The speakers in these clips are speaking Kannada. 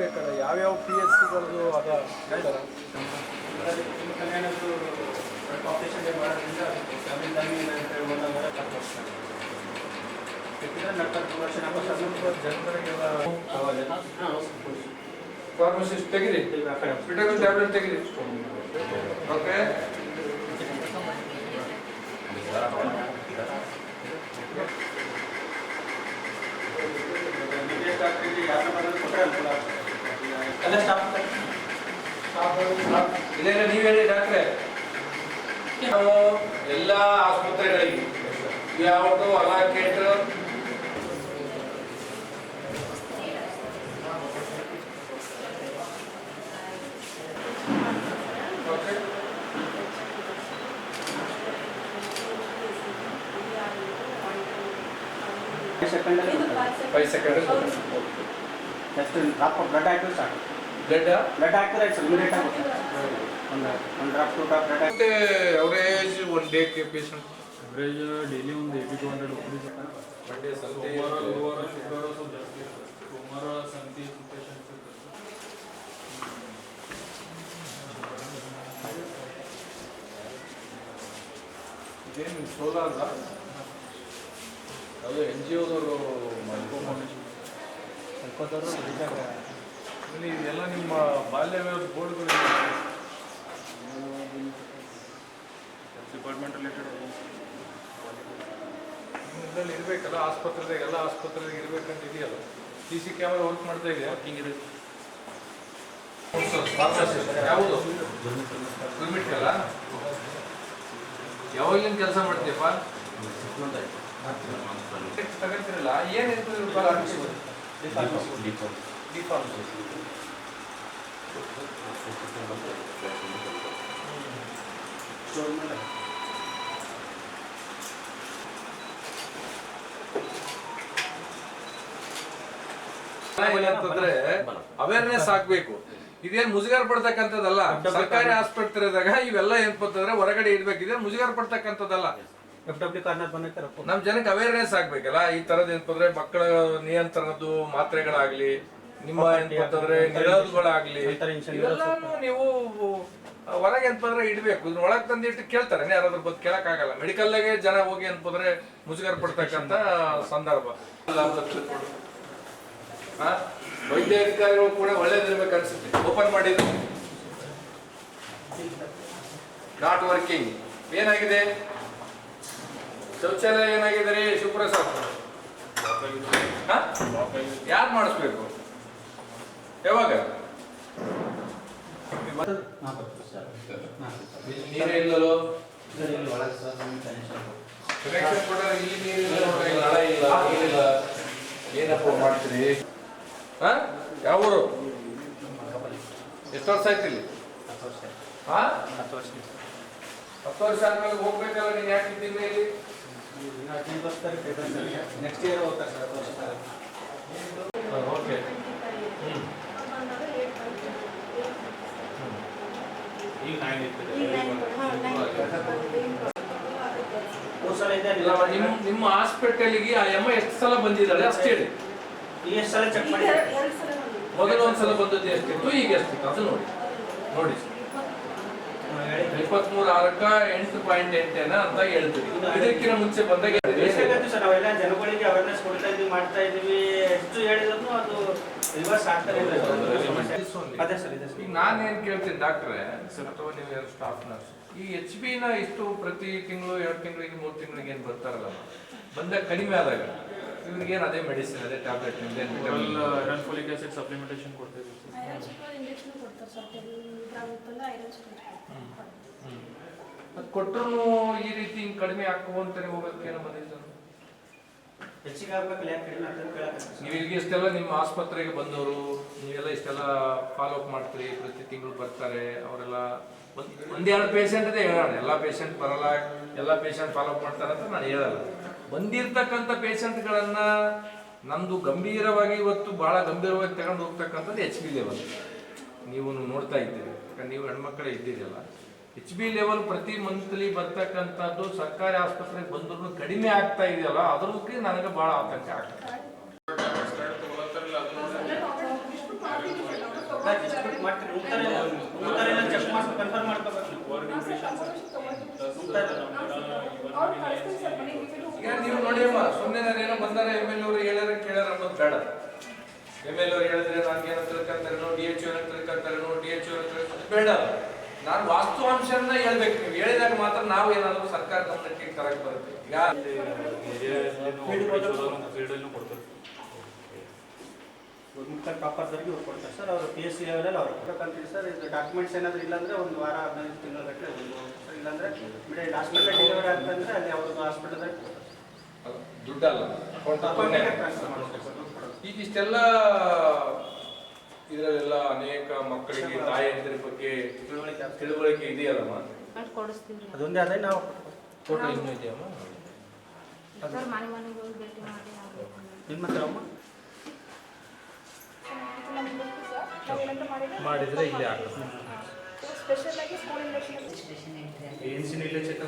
ಬೇಕಲ್ಲ, ಯಾವ್ಯಾವ PSCಗಳದ್ದು ಅದ ಹೇಳ್ತಾರ? ಕಲ್ಯಾಣದ್ದು ಆಪರೇಷನ್ ಮಾಡೋದ್ರಿಂದ ಫಾರ್ಮಸಿಸ್ಟ್ ತೆಗಿರಿ, ವಿಟಮಿನ್ ಟ್ಯಾಬ್ಲೆಟ್ ತೆಗಿರಿ. ಓಕೆ, ಇಲ್ಲ ನೀವು ಹೇಳಿ ಡಾಕ್ಟ್ರೆ. ನಾವು ಎಲ್ಲ ಆಸ್ಪತ್ರೆಗಳಿಗೆ ಯಾವುದು allocate five second just drop blood ಹಾಕಿದ್ರೆ ಸಾಕು. ಬ್ಲಡ್ ಹಾಕಿದ್ರೆ ಇಮಿಡಿಯೇಟ್ ಆಗುತ್ತೆ. ಒಂದು ಡ್ರಾಪ್ 2 ಡ್ರಾಪ್ ಬ್ಲಡ್ ಮತ್ತೆ average one day patient average daily ಒಂದು 80 to 100 rupees. ಮಂಡೇ ಸಂತೆ ಸೋಮವಾರ ಶುಕ್ರವಾರ ಸ್ವಲ್ಪ ಜಾಸ್ತಿ ಇರ್ತದೆ. ಸೋಮವಾರ ಸಂತೆ ಪೇಷಂಟ್ಸ್ ಇದೇನು ಸೋಲಾರ ಅದು NGOದವರು ಇದೆಲ್ಲ ನಿಮ್ಮ ಬಾಲ್ಯ ಬೋರ್ಡ್ಗಳು ಡಿಪಾರ್ಟ್ಮೆಂಟ್ ರಿಲೇಟೆಡ್ ಇದರಲ್ಲಿ ಇರಬೇಕಲ್ಲ, ಆಸ್ಪತ್ರೆದಾಗ ಎಲ್ಲ ಆಸ್ಪತ್ರೆದಾಗ ಇರಬೇಕಂತ ಇದೆಯಲ್ಲ. CC ಕ್ಯಾಮರಾ ವರ್ಕ್ ಮಾಡ್ತಾ ಇದೆಯಾ? ವರ್ಕಿಂಗ್ ಇದೆ. ಯಾವುದು ಅಲ್ಲ, ಯಾವಾಗಲಿಂದ ಕೆಲಸ ಮಾಡ್ತೀಯಪ್ಪ? ತಗೋತಿರಲ್ಲ, ಏನಿತ್ತು ಅಂತಂದ್ರೆ ಅವೇರ್ನೆಸ್ ಆಗ್ಬೇಕು. ಇದೇನ್ ಮುಜುಗರ ಪಡ್ತಕ್ಕಂಥದ್ದಲ್ಲ. ಸರ್ಕಾರಿ ಆಸ್ಪತ್ರೆದಾಗ ಇವೆಲ್ಲ ಏನಪ್ಪಂತಂದ್ರೆ ಹೊರಗಡೆ ಇಡ್ಬೇಕು. ಇದೇನ್ ಮುಜುಗರ ಪಡ್ತಕ್ಕಂಥದ್ದಲ್ಲ. ನಮ್ ಜನಕ್ಕೆ ಅವೇರ್ನೆಸ್ ಆಗ್ಬೇಕಲ್ಲ. ಈ ತರದ್ ಏನಂತಂದ್ರೆ ಮಕ್ಕಳ ನಿಯಂತ್ರಣದ್ದು ಮಾತ್ರೆಗಳಾಗ್ಲಿ, ನಿಮ್ಮ ಏನಂತಂದ್ರೆ ನಿರೋಧಗಳಾಗ್ಲಿ, ಇವೆಲ್ಲಾನು ನೀವು ಹೊರಗೆ ಅಂತಂದ್ರೆ ಇಡ್ಬೇಕು. ಇದನ್ನ ಒಳಗ್ ತಂದಿಟ್ಟು ಕೇಳ್ತಾರೆ, ಯಾರಾದ್ರೂ ಬಂದು ಕೇಳಕ್ ಆಗಲ್ಲ. ಮೆಡಿಕಲ್ಗೆ ಜನ ಹೋಗಿ ಅಂತಂದ್ರೆ ಮುಜುಗರ ಪಡ್ತಕ್ಕಂಥ ಸಂದರ್ಭ. ವೈದ್ಯ ಅಧಿಕಾರಿಗಳು ಕೂಡ ಒಳ್ಳೇದಿರ್ಬೇಕು ಅನ್ಸುತ್ತೆ. ಓಪನ್ ಮಾಡಿದ್ರು ನಾಟ್ ವರ್ಕಿಂಗ್. ಏನಾಗಿದೆ? ಶೌಚಾಲಯ ಏನಾಗಿದೆ ರೀ ಶಿವಪ್ರಸಾದ್? ಯಾರು ಮಾಡಿಸ್ಬೇಕು? ಯಾವಾಗ? ನೀರೇ ಇಲ್ಲೋ? ಕನೆಕ್ಷನ್ ಕೊಟ್ಟರೆ ಇಲ್ಲಿ ನೀರಿಲ್ಲ, ನಾಳೆ ಇಲ್ಲ, ನೀರಿಲ್ಲ. ಏನಪ್ಪ ಮಾಡ್ತೀರಿ? ಯಾವ ಊರು? ಎಷ್ಟು ವರ್ಷ ಆಯ್ತು ಇಲ್ಲಿ? 10 ವರ್ಷ ಆದ್ಮೇಲೆ ಹೋಗ್ಬೇಕಲ್ಲ. ನೀನ್ ಯಾಕೆ ಇದ್ದೀನಿ ಇಲ್ಲಿ? ನೆಕ್ಸ್ಟ್ ಇಯರ್ ಹೋಗ್ತಾರೆ ಸರ್. ಓಕೆ. ಈಗ 9 ಇರ್ತದೆ. ನಿಮ್ಮ ಹಾಸ್ಪಿಟಲ್ಗೆ ಆ ಅಮ್ಮ ಎಷ್ಟು ಸಲ ಬಂದಿದ್ದಾಳೆ ಅಷ್ಟೇ ಹೇಳಿ. ಎಷ್ಟು ಸಲ ಚೆಕ್ ಮಾಡಿ? ಮೊದಲು ಒಂದ್ಸಲ ಬಂದದ್ದು ಎಷ್ಟಿತ್ತು, ಈಗ ಎಷ್ಟಿತ್ತು ಅದು ನೋಡಿ. 23/6 8.8 ಅಂತ ಹೇಳ್ತೀವಿ. ಇದಕ್ಕಿಂತ ಮುಂಚೆ ಬಂದಾಗ ನಾವೆಲ್ಲ ಜನಗಳಿಗೆ ಅವೇರ್ನೆಸ್ ಕೊಡ್ತಾ ಇದೀವಿ, ಮಾಡ್ತಾ ಇದೀವಿ. ಎಷ್ಟು ಹೇಳಿದ್ರು ಅದು ರಿವರ್ಸ್ ಆಗ್ತಾರೆ. ಅದೇ ಸರ್, ಇದೆ ಸರ್. ಈಗ ನಾನು ಏನ್ ಕೇಳ್ತೀನಿ ಡಾಕ್ಟ್ರೆ ಅಥವಾ ನೀವು ಸ್ಟಾಫ್ ನರ್ಸ್, ಈ HB ನ ಇಷ್ಟು ಪ್ರತಿ ತಿಂಗಳು 2 ತಿಂಗಳಿಗೆ 3 ತಿಂಗಳಿಗೆ ಏನ್ ಬರ್ತಾರಲ್ಲ, ಬಂದಾಗ ಕಡಿಮೆ ಆದಾಗ ಇವ್ರಿಗೇನು ಅದೇ ಮೆಡಿಸಿನ್, ಅದೇ tablet iron folic acid supplementation ಕೊಡ್ತಾ ಇದ್ದೀವಿ. ಅದು ಕೊಟ್ಟರು ಈ ರೀತಿ ಕಡಿಮೆ ಹಾಕುವಂತಾನೆ ಹೋಗೋದಕ್ಕೆ ನಮ್ಮ ಹೆಚ್ಚಿಗೆ ಆಗ್ಬೇಕಲ್ಲ, ಯಾಕೆ ಕಡಿಮೆ ಆಗ್ತದೆ? ನೀವು ಇಲ್ಲಿಗೆ ಇಷ್ಟೆಲ್ಲ ನಿಮ್ಮ ಆಸ್ಪತ್ರೆಗೆ ಬಂದವರು ನೀವೆಲ್ಲ ಇಷ್ಟೆಲ್ಲ ಫಾಲೋ ಅಪ್ ಮಾಡ್ತೀರಿ, ಪ್ರತಿ ತಿಂಗಳು ಬರ್ತಾರೆ ಅವರೆಲ್ಲ. ಒಂದೆರಡು ಪೇಷಂಟ್ ಇದೆ ಹೇಳೋಣ, ಎಲ್ಲ ಪೇಷಂಟ್ ಬರಲ್ಲ, ಎಲ್ಲ ಪೇಷಂಟ್ ಫಾಲೋ ಅಪ್ ಮಾಡ್ತಾರೆ ಅಂತ ನಾನು ಹೇಳಲ್ಲ. ಬಂದಿರ್ತಕ್ಕಂಥ ಪೇಷಂಟ್ಗಳನ್ನ ನಮ್ದು ಗಂಭೀರವಾಗಿ ಇವತ್ತು ಬಹಳ ಗಂಭೀರವಾಗಿ ತಗೊಂಡು ಹೋಗ್ತಕ್ಕಂಥದ್ದು HB ಲೆವೆಲ್. ನೀವು ನೋಡ್ತಾ ಇದ್ದೀರಿ, ಯಾಕಂದ್ರೆ ನೀವು ಹೆಣ್ಮಕ್ಳೇ ಇದ್ದೀರಲ್ಲ. HB ಲೆವೆಲ್ ಪ್ರತಿ ಮಂತ್ಲಿ ಬರ್ತಕ್ಕಂಥದ್ದು ಸರ್ಕಾರಿ ಆಸ್ಪತ್ರೆಗೆ ಬಂದ್ರು ಕಡಿಮೆ ಆಗ್ತಾ ಇದೆಯಲ್ಲ, ಅದ್ರಕ್ಕೆ ನನಗೆ ಬಹಳ ಆತಂಕ ಆಗ್ತದೆ. ಡಿಸ್ಟ್ರಿಬ್ಯೂಟ್ ಮಾಡ್ತೀರಿ ಉಂಟಾರೆಲ್ಲ ಚೆಕ್ ಮಾಡ್ಕೊಂಡು ಕನ್ಫರ್ಮ್ ಮಾಡ್ಕೋಬೇಕು ಈಗ ನೀವು ನೋಡಿಯಮ್ಮ ಸುಮ್ಮನೆ ನಾನೇನೋ ಬಂದಾರೆ MLA ಅವರು ಹೇಳ್ಯಾರ ಕೇಳ್ಯಾರ ಅನ್ನೋದು ಬೇಡ. MLA ಅವರು ಹೇಳಿದ್ರೆ ನನಗೆ ಏನೋ ತಿಳ್ಕೊಂತಾರೇನೋ, DHO ಏನೋ ತಿಳ್ಕೊಂತಾರೇನೋ, DHO ಏನೋ ತಿಳ್ಕೊಂತಾರೆ ಬೇಡ. ನಾನು ವಾಸ್ತವಾಂಶನ ಹೇಳ್ಬೇಕು. ನೀವು ಹೇಳಿದಾಗ ಮಾತ್ರ ನಾವು ಏನಾದರೂ ಸರ್ಕಾರ ಗಮನಕ್ಕೆ ತರಕ್ಕೆ ಬರುತ್ತೆ. ಈಗ ಮುಖ್ಯ ಟಾಪರ್ದವರಿಗೆ ಇವ್ರು ಕೊಡ್ತಾರೆ ಸರ್. ಅವರು PSC ಲೆವೆಲಲ್ಲಿ ಅವ್ರು ಕೊಡ್ಬೇಕಂತೀವಿ ಸರ್. ಇದು ಡಾಕ್ಯುಮೆಂಟ್ಸ್ ಏನಾದರೂ ಇಲ್ಲಾಂದ್ರೆ ಒಂದು ವಾರ 15 ತಿಂಗಳ ಗಟ್ಟಲೆ ಸರ್. ಇಲ್ಲಾಂದ್ರೆ ಮಿಡಲ್ ಹಾಸ್ಪಿಟಲ್ ಡೆಲಿವರಿ ಆಗ್ತಂದ್ರೆ ಅಲ್ಲಿ ಅವ್ರದ್ದು ಹಾಸ್ಪಿಟಲ್ದಾಗ ದುಡ್ಡಲ್ಲ ಟ್ರಾನ್ಸ್ಫರ್ ಮಾಡ್ಬೇಕು. ಈಗ ಇಷ್ಟೆಲ್ಲ ಇದರಲ್ಲೆಲ್ಲ ಅನೇಕ ಮಕ್ಕಳಿಗೆ ತಾಯಂದಿರ ಬಗ್ಗೆ ತಿಳುವಳಿಕೆ ಇದೆಯಲ್ಲಮ್ಮ. ಅದೊಂದೇ ಅದೇ ನಾವು ಫೋಟೋ ಇನ್ನೂ ಇದೆಯಮ್ಮ. ನಿಮ್ಮ ಹತ್ರ ಅಮ್ಮ ಮಾಡಿದ್ರೆ ಇಲ್ಲೇ ಆಗ್ತದೆ. ಸ್ಪೆಷಲ್ ಆಗಿ ಸ್ಕೂಲ್ ಏನ್ಸಿನ ಇಲ್ಲೇ ಚೆಕ್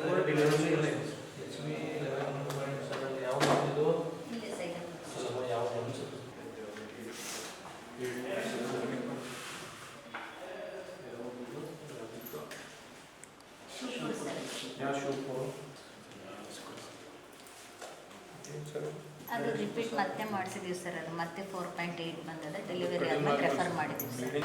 ಅದು ರಿಪೀಟ್ ಮತ್ತೆ ಮಾಡಿಸಿದೀವಿ ಸರ್. ಅದು ಮತ್ತೆ 4.8 ಬಂದದ. ಡೆಲಿವರಿ ಆದ್ಮೇಲೆ ರೆಫರ್ ಮಾಡಿದ್ದೀವಿ ಸರ್.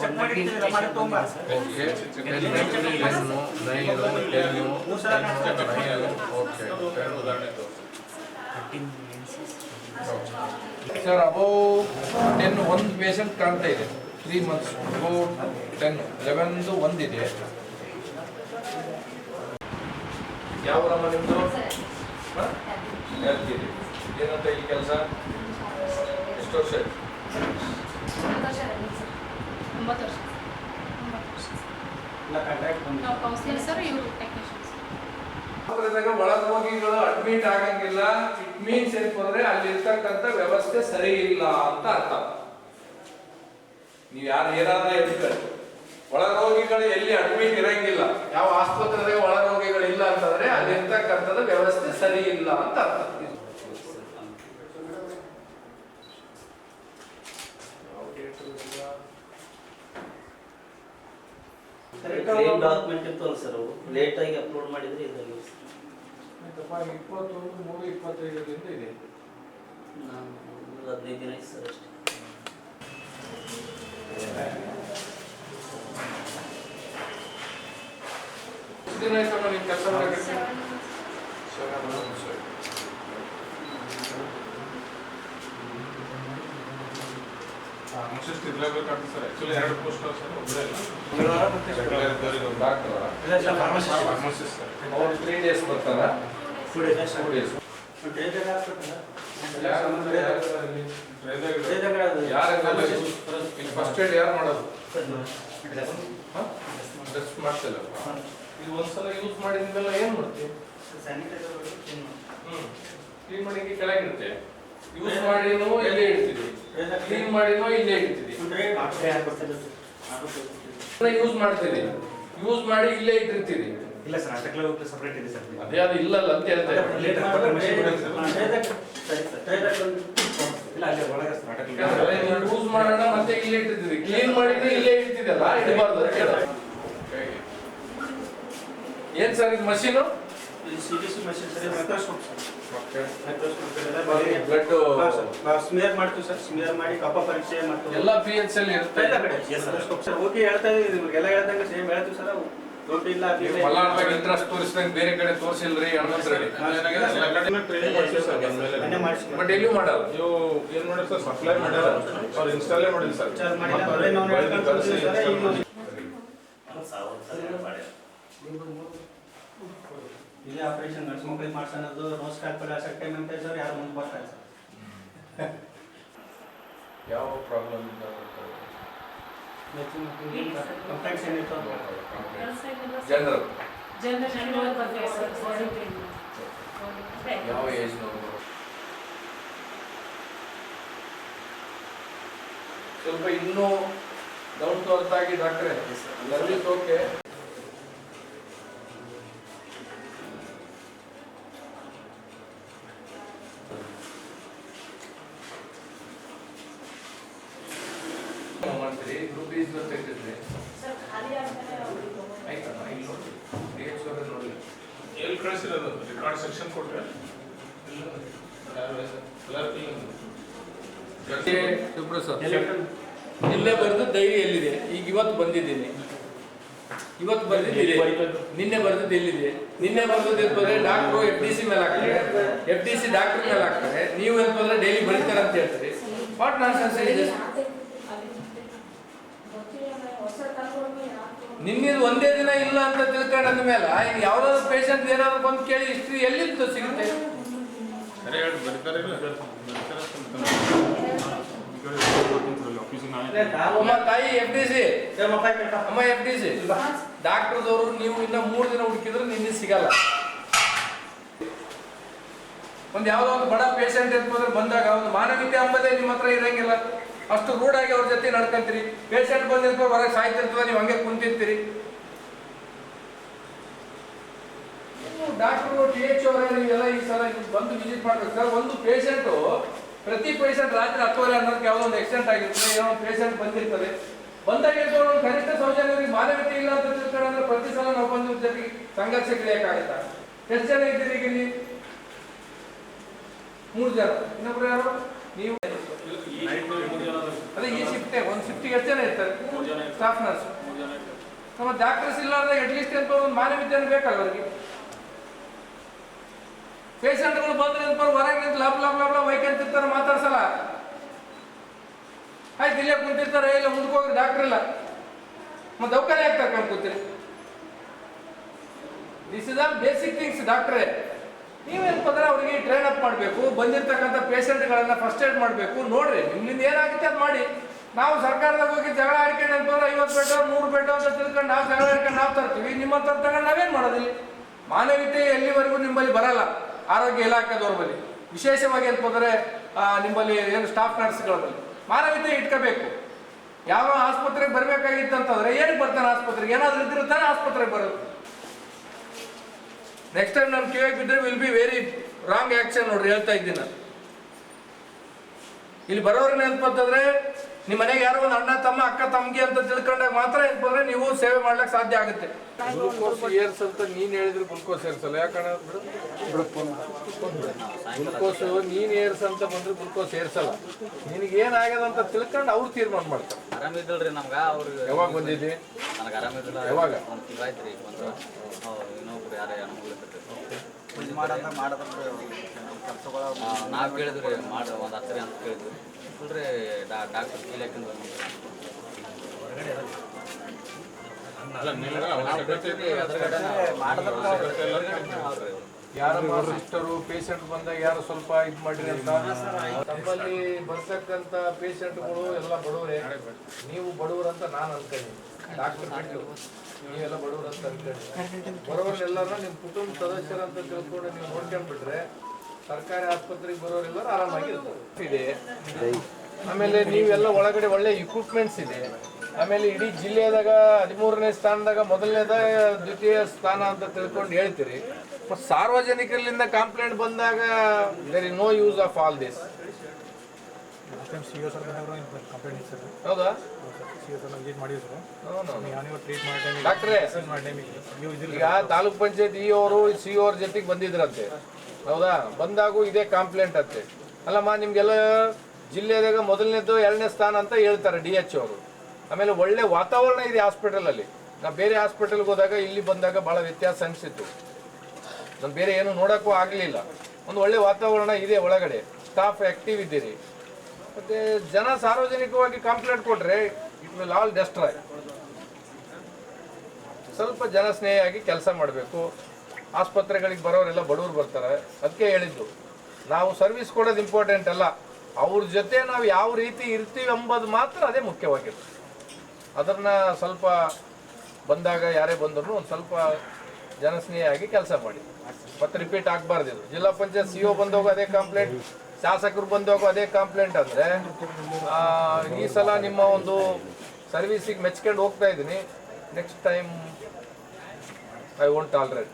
ಚೆಕ್ ಮಾಡಿರ್ತೀವಿ ಮಾಡಿ ತೊಗೊಂಬ ಸರ್ ಅಬೌವ್ 10 ಒಂದು ಪೇಷಂಟ್ ಕಾಣ್ತಾ ಇದೆ. 3 months ಅಬೌವ್ 10 11 ಒಂದಿದೆ. ಯಾವ ನಮ್ಮ ನಿಮ್ಮದು ಹೇಳ್ತೀರಿ ಏನಂತ ಈ ಕೆಲಸ ಎಷ್ಟು ವರ್ಷ? 9 ವರ್ಷ. ಇಲ್ಲ ಕಾಂಟ್ರಾಕ್ಟ್ ಬಂದು ನಾವು ಕೌನ್ಸಿಲರ್ ಸರ್, ಇವರು ಟೆಕ್ನಿಷಿಯನ್ಸ್. ಒಳ ರೋಗಿಗಳು ಅಡ್ಮಿಟ್ ಆಗಂಗಿಲ್ಲ. ಇಟ್ ಮೀನ್ಸ್ ಏನಪ್ಪ ಅಂದ್ರೆ ಅಲ್ಲಿ ಇರ್ತಕ್ಕಂಥ ವ್ಯವಸ್ಥೆ ಸರಿ ಇಲ್ಲ ಅಂತ ಅರ್ಥ. ನೀವು ಯಾರು ಏನಾದ್ರೂ ಹೇಳ್ತಾರೆ ಒಳ ರೋಗಿಗಳು ಎಲ್ಲಿ ಅಡ್ಮಿಟ್ ಇರಂಗಿಲ್ಲ, ಯಾವ ಆಸ್ಪತ್ರೆಗೆ ಒಳ ರೋಗಿಗಳು ಇಲ್ಲ ಅಂತಂದ್ರೆ ಅಲ್ಲಿ ಇರ್ತಕ್ಕಂಥದ್ದು ವ್ಯವಸ್ಥೆ ಸರಿ ಇಲ್ಲ ಅಂತ ಅರ್ಥ. ಡಾಕ್ಯುಮೆಂಟ್ ಇತ್ತು ಸರ್, ಅವು ಲೇಟ್ ಆಗಿ ಅಪ್ಲೋಡ್ ಮಾಡಿದ್ರೆ ಇದರಲ್ಲಿ 23-25 ಇದೆ. ನಾನು 15 ದಿನ ಆಯ್ತು ಸರ್ ಅಷ್ಟೇ. ಎಷ್ಟು ದಿನ ಆಯ್ತಮ್ಮ ನೀವು ಕೆಲಸ ಮಾಡಕ್ಕೆ? ಫಾರ್ಮಸಿಸ್ಟ್ ಇರಲೇಬೇಕಾಗ್ತದೆ ಸರ್. ಆಕ್ಚುಲಿ 2 ಪೋಸ್ಟ್ ಸರ್, ಒಬ್ಬರೇ ಇಲ್ಲ ಫಾರ್ಮಸಿಸ್ಟ್ ಸರ್. ಅವ್ರು 3 days ಬರ್ತಾರ? 2 days. ಫಸ್ಟ್ ಏಡ್ ಯಾರು ಮಾಡೋದು? ಡ್ರೆಸ್ ಮಾಡ್ತಿಲ್ಲ. ಇದು ಒಂದ್ಸಲ ಯೂಸ್ ಮಾಡಿದ್ಮೇಲೆ ಏನ್ ಮಾಡ್ತೀವಿ? ಕ್ಲೀನ್ ಮಾಡಿ ಕೆಳಗಿರುತ್ತೆ. ಯೂಸ್ ಮಾಡಿನೂ ಇಲ್ಲೇ ಇಡ್ತೀವಿ, ಕ್ಲೀನ್ ಮಾಡಿನೂ ಇಲ್ಲೇ ಇಡ್ತೀವಿ. ಯೂಸ್ ಮಾಡ್ತೀರಿ, ಯೂಸ್ ಮಾಡಿ ಇಲ್ಲೇ ಇಟ್ಟಿರ್ತೀರಿ. ಇಲ್ಲ ಸರ್, ಅಟಕ್ಲ ಸಪರೇಟ್ ಇದೆ ಸರ್. ಅದೇ ಅದು ಇಲ್ಲಲ್ಲ ಅಂತ ಹೇಳ್ತಾ ಇದ್ದೀನಿ. ಯೂಸ್ ಮಾಡೋಣ ಮತ್ತೆ ಇಲ್ಲೇ ಇಟ್ಟಿದ್ದೀರಿ, ಕ್ಲೀನ್ ಮಾಡಿದ್ರೆ ಇಲ್ಲೇ ಇಡ್ತಿದ್ದಲ್ಲ, ಇಡಬಾರ್ದು ಅಂತ ಹೇಳೋದು. ಏನ್ ಸರ್ ಇದು machine? CBC machine sir, microscope sir. Blood smear ಮಾಡ್ತೀವಿ ಸರ್. ಸ್ಮಿಯರ್ ಮಾಡಿ ಕಫ ಪರೀಕ್ಷೆ ಮಾಡ್ತೀವಿ. ಎಲ್ಲ PH ಅಲ್ಲಿ ಇರುತ್ತೆ. ಸರ್ ಓಕೆ ಹೇಳ್ತಾ ಇದೀವಿ, ನಿಮ್ಗೆಲ್ಲ ಹೇಳ್ದಂಗೆ ಸೇಮ್ ಹೇಳ್ತೀವಿ ಸರ್. ಅವು ದುಡ್ಡು ಇಲ್ಲ ಮಲ್ನಾಡ್ದಾಗ ಇಂಟ್ರೆಸ್ಟ್ ತೋರಿಸಿದಂಗೆ ಬೇರೆ ಕಡೆ ತೋರಿಸಿಲ್ರಿ ಹನುಮಂತರೆಡ್ಡಿ. ಬಟ್ ಎಲ್ಲಿಯೂ ಮಾಡಲ್ಲ. ನೀವು ಏನ್ ಮಾಡಿ ಸರ್, ಸಪ್ಲೈ ಮಾಡ್ಯಾರ, ಅವ್ರು ಇನ್ಸ್ಟಾಲೇ ಮಾಡಿಲ್ಲ ಸರ್. ಇಲ್ಲೇ ಆಪರೇಷನ್ ಗಂಡ್ಸು ಮಕ್ಕಳಿಗೆ ಮಾಡ್ಸೋದು, ನೋಸ್ ಕಾಲ್ಪಡೆ ಅಸಕ್ ಟೈಮ್ ಅಂತ ಸರ್. ಯಾರು ಮುಂದೆ ಬರ್ತಾರೆ ಸರ್. ಯಾವ ಪ್ರಾಬ್ಲಮ್ ಇಂದ ಕಂಪ್ಲೇಂಟ್ಸ್ ಏನಿತ್ತು ಜನರಲ್ ಜನರಲ್ ಯಾವ ಏಜ್ನವರು? ಸ್ವಲ್ಪ ಇನ್ನೂ ಡೌನ್ ಟು ಅರ್ತ್ ಆಗಿ ಡಾಕ್ಟ್ರೆ, ಸರ್ವಿಸ್ ಓಕೆ. ಮಾಡ್ತೀರಿ ಗ್ರೂಪ್ ಈಸ್ ತೆಗೆದಿದ್ರಿ ಆಯ್ತಮ್ಮ, ಇಲ್ಲಿ ನೋಡಿ DH ಅವರೇ ನೋಡಿ ಎಲ್ಲಿ ಕಳಿಸಿರೋದು ರೆಕಾರ್ಡ್ ಸೆಕ್ಷನ್ ಕೊಟ್ಟರೆ ಸುಪ್ರಸಾದ್ ಇಲ್ಲೇ ಬರೆದು ಡೈರಿ ಎಲ್ಲಿದೆ? ಈಗ ಇವತ್ತು ಬಂದಿದ್ದೀನಿ, ಇವತ್ತು ಬರ್ದಿದ್ದೀನಿ, ನಿನ್ನೆ ಬರ್ದಿದ್ದು ಎಲ್ಲಿದೆ? ನಿನ್ನೆ ಬರ್ದಿದ್ದು ಡಾಕ್ಟ್ರು FDC ಮೇಲೆ ಹಾಕ್ತಾರೆ, FDC ಡಾಕ್ಟರ್ ಮೇಲೆ ಹಾಕ್ತಾರೆ, ನೀವು ಏನಂದ್ರೆ ಡೈಲಿ ಬರೀತಾರೆ ಅಂತ ಹೇಳ್ತೀರಿ. ವಾಟ್ ನಾನ್ಸೆನ್ಸ್ ಇದೆ? ನಿನ್ನಿದು ಒಂದೇ ದಿನ ಇಲ್ಲ ಅಂತ ತಿಳ್ಕೊಂಡ ಮೇಲೆ ಈಗ ಯಾವ್ದಾದ್ರು ಪೇಷಂಟ್ ಏನಾದ್ರು ಬಂದು ಕೇಳಿ ಹಿಸ್ಟ್ರಿ ಎಲ್ಲಿಂದ ಸಿಗುತ್ತೆ? ಅಮ್ಮ ತಾಯಿ FDC, ಅಮ್ಮ FDC ಡಾಕ್ಟರ್ದವರು ನೀವು ಇನ್ನ 3 ದಿನ ಹುಡುಕಿದ್ರೆ ನಿನ್ನೆ ಸಿಗಲ್ಲ. ಒಂದು ಯಾವ್ದೋ ಒಂದು ಬಡ ಪೇಷಂಟ್ ಇರ್ಬೋದ್ರೆ ಬಂದಾಗ ಒಂದು ಮಾನವೀಯತೆ ಅಂಬದೇ ನಿಮ್ಮ ಹತ್ರ ಇರಂಗಿಲ್ಲ. ಅಷ್ಟು ರೂಢಾಗಿ ಅವ್ರ ಜೊತೆ ನಡ್ಕೊಂತೀರಿ. ಪೇಷಂಟ್ ಬಂದಿರ್ತಾರೆ, ಹೊರಗೆ ಸಾಯ್ತಿರ್ತದೆ, ನೀವು ಹಂಗೆ ಕುಂತಿರ್ತೀರಿ. ಡಾಕ್ಟರ್ DH ಅವರೇ ನೀವೆಲ್ಲ ಈ ಸಲ ಬಂದು ವಿಸಿಟ್ ಮಾಡ್ಬೇಕು ಸರ್. ಒಂದು ಪೇಷಂಟು ಪ್ರತಿ ಪೇಷಂಟ್ ರಾತ್ರಿ 10:30 ಅನ್ನೋದಕ್ಕೆ ಯಾವುದೋ ಒಂದು ಆಕ್ಸಿಡೆಂಟ್ ಆಗಿರ್ತದೆ, ಏನೋ ಒಂದು ಪೇಷಂಟ್ ಬಂದಿರ್ತದೆ. ಬಂದಾಗ ಒಂದು ಕನಿಷ್ಠ ಸೌಜನ್ಯರಿಗೆ ಮಾನವೀಯತೆ ಇಲ್ಲ ಅಂತ ತಿಳ್ಕೊಂಡ್ರೆ ಪ್ರತಿ ಸಲ ನಾವು ಬಂದು ಜೊತೆಗೆ ಸಂಘರ್ಷ ಕ್ರಿಯಾಕಾಗುತ್ತಾ? ಎಷ್ಟು ಜನ ಇದ್ದೀರಿ ಈಗ ಇಲ್ಲಿ? 3 ಜನ. ಇನ್ನೊಬ್ರು ಯಾರು? ನೀವು? ಅದೇ ಈ ಶಿಫ್ಟೇ. ಒಂದು ಶಿಫ್ಟಿಗೆ ಎಷ್ಟು ಜನ ಇರ್ತಾರೆ? Staff nurse. ನಮ್ಮ ಡಾಕ್ಟರ್ಸ್ ಇಲ್ಲಾರ್ದಾಗ ಅಟ್ಲೀಸ್ಟ್ ಅಂತ ಒಂದು ಮಾನವೀಯತೆ ಬೇಕಲ್ಲ ಅವ್ರಿಗೆ. ಪೇಷಂಟ್ಗಳು ಬಂದ್ರೆ ಅಂತ ಹೊರಗೆ ನಿಂತು ಲಾಭ ಲಾಭ ಲಾಭ ವೈಕಂತಿರ್ತಾರೆ, ಮಾತಾಡ್ಸಲ್ಲ. ಆಯ್ತು ಇಲ್ಲೇ ಕುಂತಿರ್ತಾರೆ, ಇಲ್ಲ ಮುಂದಕ್ಕೆ ಹೋಗಿ ಡಾಕ್ಟರ್ ಇಲ್ಲ, ಮತ್ತೆ ದವಾಖಾನೆ ಯಾಕೆ ಕರ್ಕೊಂಡು ಕೂತೀರಿ? This is all basic things ಡಾಕ್ಟ್ರೇ. ನೀವೇನಂದ್ರೆ ಅವ್ರಿಗೆ ಟ್ರೈನ್ ಅಪ್ ಮಾಡಬೇಕು, ಬಂದಿರ್ತಕ್ಕಂಥ ಪೇಷಂಟ್ಗಳನ್ನ ಫಸ್ಟ್ ಏಡ್ ಮಾಡಬೇಕು. ನೋಡ್ರಿ ನಿಮ್ಮಿಂದ ಏನಾಗುತ್ತೆ ಅದು ಮಾಡಿ. ನಾವು ಸರ್ಕಾರದಾಗ ಹೋಗಿ ಜಗಳ ಆಡ್ಕೊಂಡು ಅಂತಂದ್ರೆ 50 ಬೆಡ್ 100 ಬೆಡ್ ಅಂತ ತಿಳ್ಕೊಂಡು ನಾವು ಜಗಳ ಆಡ್ಕೊಂಡು ನಾವು ತರ್ತೀವಿ. ನಿಮ್ಮ ಹತ್ರ ತಗೊಂಡು ನಾವೇನು ಮಾಡೋದಿಲ್ಲ. ಮಾನವೀಯತೆ ಎಲ್ಲಿವರೆಗೂ ನಿಮ್ಮಲ್ಲಿ ಬರಲ್ಲ. ಆರೋಗ್ಯ ಇಲಾಖೆದವ್ರ ಬಳಿ ವಿಶೇಷವಾಗಿ ಅಂತಂದರೆ ನಿಮ್ಮಲ್ಲಿ ಏನು ಸ್ಟಾಫ್ ನರ್ಸ್ಗಳ ಬಳಿ ಮಾನವೀಯತೆ ಇಟ್ಕೋಬೇಕು. ಯಾವ ಆಸ್ಪತ್ರೆಗೆ ಬರಬೇಕಾಗಿತ್ತು ಅಂತಂದ್ರೆ ಏನಕ್ಕೆ ಬರ್ತಾನೆ ಆಸ್ಪತ್ರೆಗೆ? ಏನಾದರೂ ಇದ್ರೆ ತಾನೇ ಆಸ್ಪತ್ರೆಗೆ ಬರೋದು. ನೆಕ್ಸ್ಟ್ ಟೈಮ್ ನಮ್ಮ ಕಿವಿಗೆ ಬಿದ್ದರೆ will be very wrong action. ನೋಡ್ರಿ ಹೇಳ್ತಾ ಇದ್ದೀನಿ ನಾನು. ಇಲ್ಲಿ ಬರೋರ್ನ ಅಂತಂದ್ರೆ ನಿಮ್ಮ ಮನೆಗೆ ಯಾರೋ ಒಂದು ಅಣ್ಣ ತಮ್ಮ ಅಕ್ಕ ತಮ್ಗೆ ಅಂತ ತಿಳ್ಕೊಂಡಾಗ ಮಾತ್ರ ಅಂತಂದ್ರೆ ನೀವು ಸೇವೆ ಮಾಡ್ಲಿಕ್ಕೆ ಸಾಧ್ಯ ಆಗುತ್ತೆ. ಗ್ಲೂಕೋಸ್ ಏರ್ಸ್ ಅಂತ ನೀನ್ ಹೇಳಿದ್ರೆ ಗ್ಲೂಕೋಸ್ ಏರ್ಸಲ್ಲ. ಯಾಕಣ್ಣ ಗ್ಲೂಕೋಸ್ ನೀನ್ ಏರ್ಸ್ ಅಂತ ಬಂದ್ರೆ ಗ್ಲೂಕೋಸ್ ಏರ್ಸಲ್ಲ. ನಿನಗೆ ಏನಾಗ್ಯದ ಅಂತ ತಿಳ್ಕೊಂಡು ಅವ್ರು ತೀರ್ಮಾನ ಮಾಡ್ತಾರೆ. ಆರಾಮಿದ್ದಿಲ್ರಿ ನಮ್ಗೆ. ಅವ್ರು ಯಾವಾಗ ಬಂದಿದ್ದಿ? ನನಗೆ ಆರಾಮಿದ್ದಿಲ್ಲ. ಯಾವಾಗ? ಒಂದು ತಿಂಗಳಾಯ್ತು ರೀ. ಒಂದು ಇನ್ನೊಬ್ರು ಯಾರೋ ನಾವು ಕೇಳಿದ್ರಿ ಮಾಡಿ ಒಂದು ಹತ್ತಿರ ಅಂತ ಕೇಳಿದ್ವಿ. ಇಲ್ರಿ ಡಾಕ್ಟರ್ ಕೀಲಕ್ಕಿಂದ ಯಾರಮ್ಮ ಸಿಸ್ಟರು ಪೇಷಂಟ್ ಬಂದಾಗ ಯಾರು ಸ್ವಲ್ಪ ಇದು ಮಾಡಿರಿ ಅಂತ. ನಮ್ಮಲ್ಲಿ ಬರ್ತಕ್ಕಂಥ ಪೇಷಂಟ್ಗಳು ಎಲ್ಲ ಬಡವರೇ. ನೀವು ಬಡವರಂತ ನಾನು ಅನ್ಕೊಂಡಿದ್ದೀನಿ. ಡಾಕ್ಟರ್ ಬಿಟ್ಟು ನೀವೆಲ್ಲ ಬಡವರು ಅಂತ ಅನ್ಕೊಂಡಿದ್ದೀನಿ. ಬಡವರನ್ನೆಲ್ಲರೂ ನಿಮ್ಮ ಕುಟುಂಬ ಸದಸ್ಯರಂತ ತಿಳ್ಕೊಂಡು ನೀವು ನೋಡ್ಕೊಂಡ್ಬಿಟ್ರೆ ಸರ್ಕಾರಿ ಆಸ್ಪತ್ರೆಗೆ ಬರೋರೆಲ್ಲರೂ ಆರಾಮಾಗಿ ಇದೆ. ಆಮೇಲೆ ನೀವೆಲ್ಲ ಒಳಗಡೆ ಒಳ್ಳೆ ಇಕ್ವಿಪ್ಮೆಂಟ್ಸ್ ಇದೆ. ಆಮೇಲೆ ಇಡೀ ಜಿಲ್ಲೆದಾಗ 13ನೇ ಸ್ಥಾನದಾಗ ಮೊದಲನೇದ ದ್ವಿತೀಯ ಸ್ಥಾನ ಅಂತ ತಿಳ್ಕೊಂಡು ಹೇಳ್ತೀರಿ. ಬಟ್ ಸಾರ್ವಜನಿಕರಿಂದ ಕಂಪ್ಲೇಂಟ್ ಬಂದಾಗ there is no use of all this. ಹೌದಾ ಡಾಕ್ಟ್ರೇ? ಈಗ ತಾಲೂಕ್ ಪಂಚಾಯತ್ ಅವರು CO ಅವ್ರ ಜೊತೆಗೆ ಬಂದಿದ್ರಂತೆ. ಹೌದಾ? ಬಂದಾಗೂ ಇದೇ ಕಂಪ್ಲೇಂಟ್ ಅಂತೆ. ಅಲ್ಲಮ್ಮ ನಿಮ್ಗೆಲ್ಲ ಜಿಲ್ಲೆದಾಗ ಮೊದಲನೇದು 2ನೇ ಸ್ಥಾನ ಅಂತ ಹೇಳ್ತಾರೆ DH ಅವರು. ಆಮೇಲೆ ಒಳ್ಳೆ ವಾತಾವರಣ ಇದೆ ಹಾಸ್ಪಿಟಲಲ್ಲಿ. ನಾವು ಬೇರೆ ಹಾಸ್ಪಿಟಲ್ಗೆ ಹೋದಾಗ ಇಲ್ಲಿ ಬಂದಾಗ ಭಾಳ ವ್ಯತ್ಯಾಸ ಅನಿಸಿತ್ತು. ನಾನು ಬೇರೆ ಏನು ನೋಡೋಕ್ಕೂ ಆಗಲಿಲ್ಲ. ಒಂದು ಒಳ್ಳೆ ವಾತಾವರಣ ಇದೆ ಒಳಗಡೆ. ಸ್ಟಾಫ್ ಆ್ಯಕ್ಟಿವ್ ಇದ್ದೀರಿ. ಮತ್ತು ಜನ ಸಾರ್ವಜನಿಕವಾಗಿ ಕಂಪ್ಲೇಂಟ್ ಕೊಟ್ಟರೆ ಇಟ್ ವಿಲ್ ಆಲ್ ಡೆಸ್ಟ್ರಾಯ್. ಸ್ವಲ್ಪ ಜನ ಸ್ನೇಹಿಯಾಗಿ ಕೆಲಸ ಮಾಡಬೇಕು. ಆಸ್ಪತ್ರೆಗಳಿಗೆ ಬರೋರೆಲ್ಲ ಬಡವರು ಬರ್ತಾರೆ. ಅದಕ್ಕೆ ಹೇಳಿದ್ದು ನಾವು ಸರ್ವಿಸ್ ಕೊಡೋದು ಇಂಪಾರ್ಟೆಂಟ್ ಅಲ್ಲ, ಅವ್ರ ಜೊತೆ ನಾವು ಯಾವ ರೀತಿ ಇರ್ತೀವಿ ಎಂಬುದು ಮಾತ್ರ ಅದೇ ಮುಖ್ಯವಾಗಿರುತ್ತೆ. ಅದನ್ನು ಸ್ವಲ್ಪ ಬಂದಾಗ ಯಾರೇ ಬಂದರೂ ಒಂದು ಸ್ವಲ್ಪ ಜನಸ್ನೇಹಿಯಾಗಿ ಕೆಲಸ ಮಾಡಿ, ಮತ್ತೆ ರಿಪೀಟ್ ಆಗಬಾರ್ದು. ಇದು ಜಿಲ್ಲಾ ಪಂಚಾಯತ್ CO ಬಂದೋಗೋ ಅದೇ ಕಂಪ್ಲೇಂಟ್, ಶಾಸಕರು ಬಂದೋಗೋ ಅದೇ ಕಂಪ್ಲೇಂಟ್ ಅಂದರೆ ಈ ಸಲ ನಿಮ್ಮ ಒಂದು ಸರ್ವಿಸಿಗೆ ಮೆಚ್ಕೊಂಡು ಹೋಗ್ತಾ ಇದ್ದೀನಿ. Next time I won't tolerate.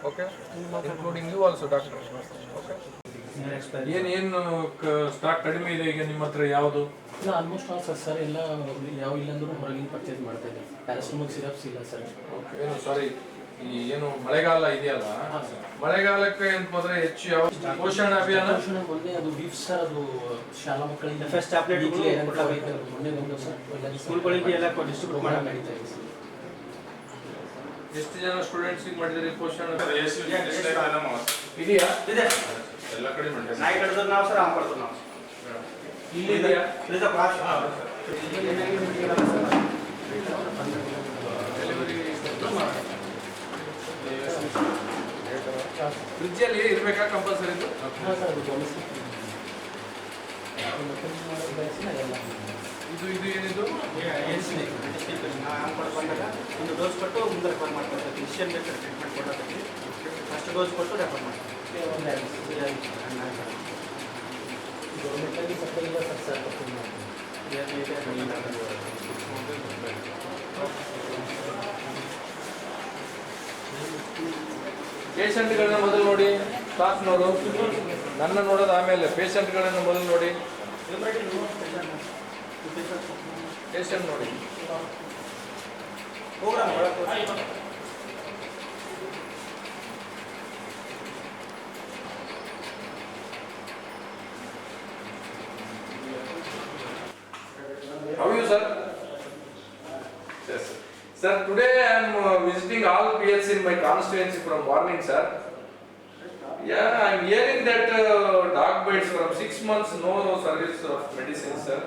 Okay, including you also doctor. Okay, ಏನು ಸ್ಟಾಕ್ ಕಡಿಮೆ ಇದೆ ಈಗ ನಿಮ್ಮ ಹತ್ರ? ಯಾವುದು? ಇಲ್ಲ, ಆಲ್ಮೋಸ್ಟ್ ಆಲ್ ಸರ್ ಎಲ್ಲ ಯಾವ ಇಲ್ಲಾಂದ್ರೂ ಹೊರಗಿನ ಪರ್ಚೇಸ್ ಮಾಡ್ತಾ ಇದ್ದೀವಿ. ಪ್ಯಾರಾಸಿಟಮಲ್ ಸಿರಪ್ಸ್ ಇಲ್ಲ ಸರ್. ಓಕೆ, ಏನು ಸಾರಿ, ಈ ಏನು ಮಳೆಗಾಲ ಇದೆಯಲ್ಲ, ಮಳೆಗಾಲಕ್ಕೆ ಅಂತಂದ್ರೆ ಹೆಚ್ಚು ಯಾವ ಪೋಷಣ ಅಭಿಯಾನ ಮೊನ್ನೆ ಅದು ವೀಫ್ ಸರ್, ಅದು ಶಾಲಾ ಮಕ್ಕಳಿಂದ ಫಸ್ಟ್ ಟ್ಯಾಬ್ಲೆಟ್ ಮೊನ್ನೆ ಬಂದು ಸರ್ ಸ್ಕೂಲ್ಗಳಿಗೆ ಎಲ್ಲ ಡಿಸ್ಟ್ರಿಬ್ಯೂಟ್ ಮಾಡೋ ಮಾಡಿ ನಡೀತಾ ಇದೆ ಸರ್. ಎಷ್ಟು ಜನ ಸ್ಟೂಡೆಂಟ್ಸಿಗೆ ಮಾಡಿದಿರಿ ಪೋಷಣ ಇದೆಯಾ? ಇದೆ ಎಲ್ಲ ಕಡೆ ಮಾಡಿ. ನಾಯಿ ಕಡ್ದವ್ರು ನಾವು ಸರ್, ಆಮ್ ಕಡ್ದವ್ರು ನಾವು. ಇಲ್ಲಿ ಇದೆಯಾ? ಫ್ರಿಜ್ಜಲ್ಲಿ ಇರ್ಬೇಕಾ ಕಂಪಲ್ಸರಿ? ಇದು ಹಾಂ ಸರ್, ಅದು ಡೊಮೆಸ್ಟಿಕ್ ಇದು ಇದು ಏನಿದು? ಒಂದು ಡೋಸ್ ಕೊಟ್ಟು ಮುಂದೆ ರೆಫರ್ ಮಾಡ್ತಾರೆ. ಫಿಸಿಷಿಯನ್ ಬೇಕಾದ್ರೆ ಟ್ರೀಟ್ಮೆಂಟ್ ಕೊಡೋದಕ್ಕೆ ಫಸ್ಟ್ ಡೋಸ್ ಕೊಟ್ಟು ರೆಫರ್ ಮಾಡ್ತಾರೆ. ಗೌರ್ಮೆಂಟಲ್ಲಿ ಸಪ್ಲೈ ಇಲ್ಲ ಸರ್, ಸರ್ ತಪ್ಪು ಮಾಡ್ತೀವಿ. ಪೇಷಂಟ್ಗಳನ್ನ ಮೊದಲು ನೋಡಿ, ಸ್ಟಾಫ್ನವರು ನನ್ನ ನೋಡೋದು ಆಮೇಲೆ. ಪೇಷಂಟ್ಗಳನ್ನ ಮೊದಲು ನೋಡಿ, ಪೇಷಂಟ್ ನೋಡಿ. ಹೋಗ್ರ How are you, sir? Yes. Sir, today I am visiting all PLC in my constituency from morning, sir. Yeah, I am hearing that dog bites from 6 months, no service of medicine, sir.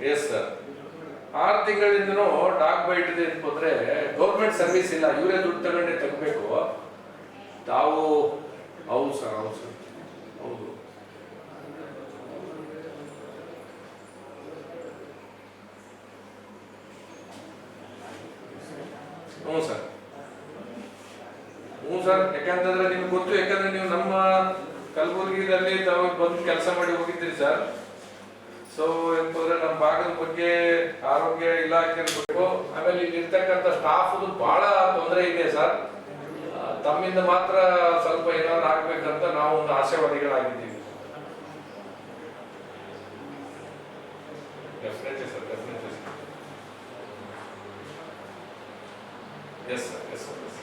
Yes, sir. 6 ತಿಂಗಳಿಂದನೂ ಡಾಗ್ ಬೈಟ್ ಇದೆ ಅಂತಂದ್ರೆ ಗೌರ್ಮೆಂಟ್ ಸರ್ವಿಸ್ ಇಲ್ಲ, ಇವರೇ ದುಡ್ಡು ತಗೊಂಡೆ ತಗಬೇಕು. ತಾವು ಹೌದು ಸರ್, ಹೌದು ಸರ್, ಹೌದು. ಹ್ಞೂ ಸರ್, ಹ್ಞೂ ಸರ್. ಯಾಕಂತಂದ್ರೆ ನಿಮ್ಗೆ ಗೊತ್ತು, ಯಾಕಂದ್ರೆ ನೀವು ನಮ್ಮ ಕಲಬುರಗಿದಲ್ಲಿ ತಾವು ಬಂದು ಕೆಲಸ ಮಾಡಿ ಹೋಗಿದ್ದೀರಿ ಸರ್. ಸೊ ಏನಂತಂದ್ರೆ ನಮ್ಮ ಭಾಗದ ಬಗ್ಗೆ ಆರೋಗ್ಯ ಇಲಾಖೆ ಬೇಕು. ಆಮೇಲೆ ಇಲ್ಲಿ ಇರ್ತಕ್ಕಂಥ ಸ್ಟಾಫ್ ಬಹಳ ತೊಂದರೆ ಇದೆ ಸರ್. ತಮ್ಮಿಂದ ಮಾತ್ರ ಸ್ವಲ್ಪ ಏನಾದ್ರು ಆಗ್ಬೇಕಂತ ನಾವು ಒಂದು ಆಶಾವಾದಿಗಳಾಗಿದ್ದೀವಿ. Definitely sir, definitely sir. Yes sir, yes sir, yes.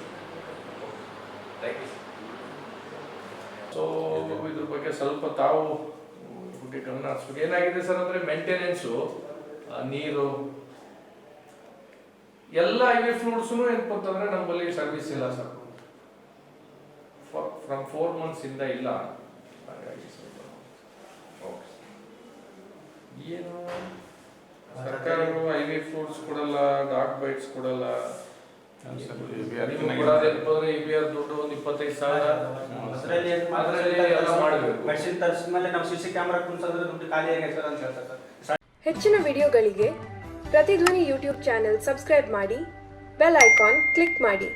Thank you. So ಇದ್ರ ಬಗ್ಗೆ ಸ್ವಲ್ಪ ತಾವು ಬಗ್ಗೆ ಗಮನ ಹರಿಸ್ಬೇಕು. ಏನಾಗಿದೆ ಸರ್ ಅಂದರೆ ಮೇಂಟೆನೆನ್ಸು, ನೀರು ಎಲ್ಲ IV ಫ್ಲೂಡ್ಸ್ನು ಏನಪ್ಪ ಅಂತಂದರೆ ನಮ್ಮಲ್ಲಿ ಸರ್ವಿಸ್ ಇಲ್ಲ ಸರ್. ಫ್ರಮ್ 4 months ಇಂದ ಇಲ್ಲ. ಹಾಗಾಗಿ ಓಕೆ, ಏನು ಸರ್ಕಾರವು IV ಫ್ಲೂಡ್ಸ್ ಕೊಡಲ್ಲ, ಡಾಗ್ ಬೈಟ್ಸ್ ಕೊಡಲ್ಲ. EBR ದುಡ್ಡು ಒಂದು 25,000 ಅದರಲ್ಲಿ ಎಲ್ಲ ಮಾಡಬೇಕು. ಮೆಡಿಸಿನ್ ತರಿಸಿದ ಮೇಲೆ ನಾವು CC ಕ್ಯಾಮ್ರಾ ಕುಣಿಸೋದ್ರೆ ದುಡ್ಡು ಖಾಲಿ ಆಗೈತೆ ಸರ್ ಅಂತ ಹೇಳ್ತಾರೆ ಸರ್. ಹೆಚ್ಚಿನ ವಿಡಿಯೋಗಳಿಗೆ ಪ್ರತಿಧ್ವನಿ ಯೂಟ್ಯೂಬ್ ಚಾನೆಲ್ ಸಬ್ಸ್ಕ್ರೈಬ್ ಮಾಡಿ, ಬೆಲ್ ಐಕಾನ್ ಕ್ಲಿಕ್ ಮಾಡಿ.